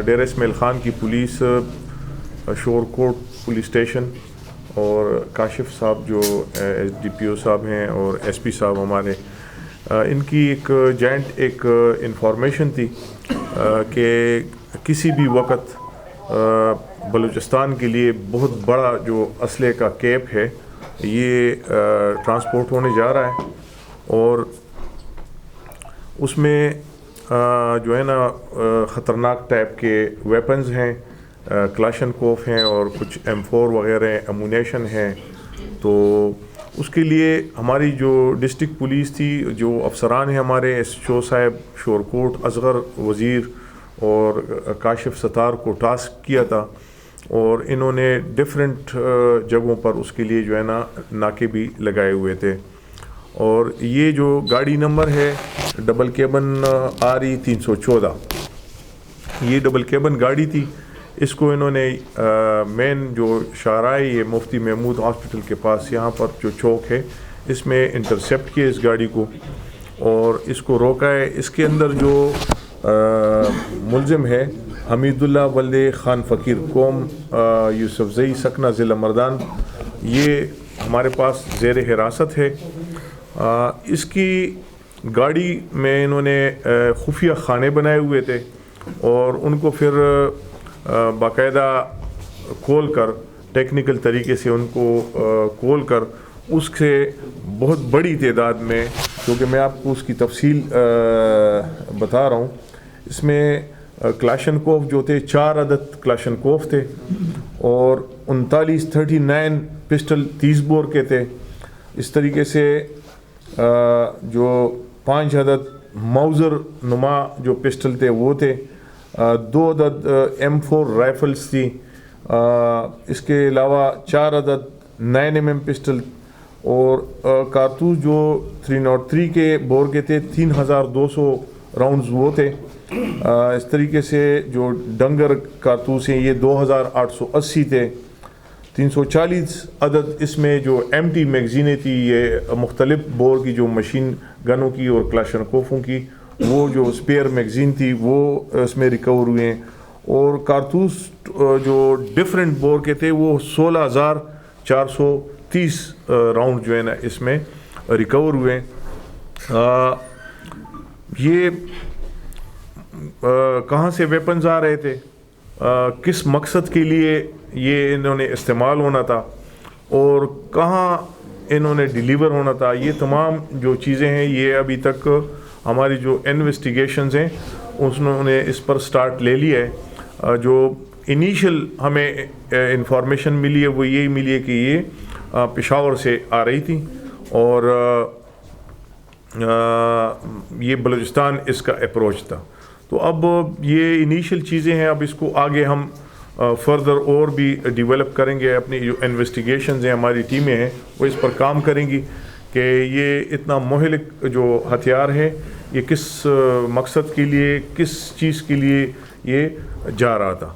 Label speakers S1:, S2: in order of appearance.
S1: ڈیرہ اسماعیل خان کی police, Shorkot police station اور کاشف صاحب جو ایس ڈی پی او صاحب ہیں اور ایس پی صاحب ہمارے، ان کی ایک جوائنٹ ایک انفارمیشن تھی کہ کسی بھی وقت بلوچستان کے لیے بہت بڑا جو اسلحے کا کیپ ہے یہ ٹرانسپورٹ ہونے جا رہا ہے، اور اس میں جو ہے نا خطرناک ٹائپ کے ویپنز ہیں، کلاشن کوف ہیں اور کچھ M4 وغیرہ امونیشن ہیں۔ تو اس کے لیے ہماری جو ڈسٹرکٹ پولیس تھی، جو افسران ہیں ہمارے ایس ایچ او صاحب شورکوٹ، اصغر وزیر اور کاشف ستار کو ٹاسک کیا تھا، اور انہوں نے ڈفرینٹ جگہوں پر اس کے لیے جو ہے نا ناکے بھی لگائے ہوئے تھے۔ اور یہ جو گاڑی نمبر ہے ڈبل کیبن RE 314، یہ ڈبل کیبن گاڑی تھی۔ اس کو انہوں نے مین جو شاہراہ یہ مفتی محمود ہاسپٹل کے پاس یہاں پر جو چوک ہے اس میں انٹرسیپٹ کیا اس گاڑی کو اور اس کو روکا ہے۔ اس کے اندر جو ملزم ہے حمید اللہ ولد خان فقیر قوم یوسف زئی سکنہ ضلع مردان، یہ ہمارے پاس زیر حراست ہے۔ اس کی گاڑی میں انہوں نے خفیہ خانے بنائے ہوئے تھے اور ان کو پھر باقاعدہ کھول کر ٹیکنیکل طریقے سے ان کو کھول کر اس سے بہت بڑی تعداد میں، کیونکہ میں آپ کو اس کی تفصیل بتا رہا ہوں، اس میں کلاشن کوف جو تھے 4 عدد کلاشن کوف تھے اور 39 پسٹل 30 بور کے تھے۔ اس طریقے سے جو 5 عدد موزر نما جو پسٹل تھے وہ تھے، 2 عدد M4 رائفلز تھی، اس کے علاوہ 4 عدد 9mm پسٹل اور کارتوس جو 303 کے بور کے تھے 3200 راؤنڈز وہ تھے۔ اس طریقے سے جو ڈنگر کارتوس ہیں یہ 2880 تھے۔ 340 عدد اس میں جو empty میگزینیں تھی، یہ مختلف بور کی جو مشین گنوں کی اور کلاشن کوفوں کی، وہ جو اسپیئر میگزین تھی وہ اس میں ریکور ہوئے ہیں، اور کارتوس جو ڈفرینٹ بور کے تھے وہ 16430 راؤنڈ جو ہے نا اس میں ریکور ہوئے۔ یہ کہاں سے ویپنز آ رہے تھے، کس مقصد کے لیے یہ انہوں نے استعمال ہونا تھا اور کہاں انہوں نے ڈیلیور ہونا تھا، یہ تمام جو چیزیں ہیں یہ ابھی تک ہماری جو انویسٹیگیشنز ہیں انہوں نے اس پر سٹارٹ لے لی ہے۔ جو انیشل ہمیں انفارمیشن ملی ہے وہ یہی ملی ہے کہ یہ پشاور سے آ رہی تھی اور یہ بلوچستان اس کا اپروچ تھا۔ تو اب یہ انیشل چیزیں ہیں، اب اس کو آگے ہم فردر اور بھی ڈیولپ کریں گے۔ اپنی جو انویسٹیگیشنز ہیں ہماری ٹیمیں ہیں وہ اس پر کام کریں گی کہ یہ اتنا مہلک جو ہتھیار ہے یہ کس مقصد کے لیے، کس چیز کے لیے یہ جا رہا تھا۔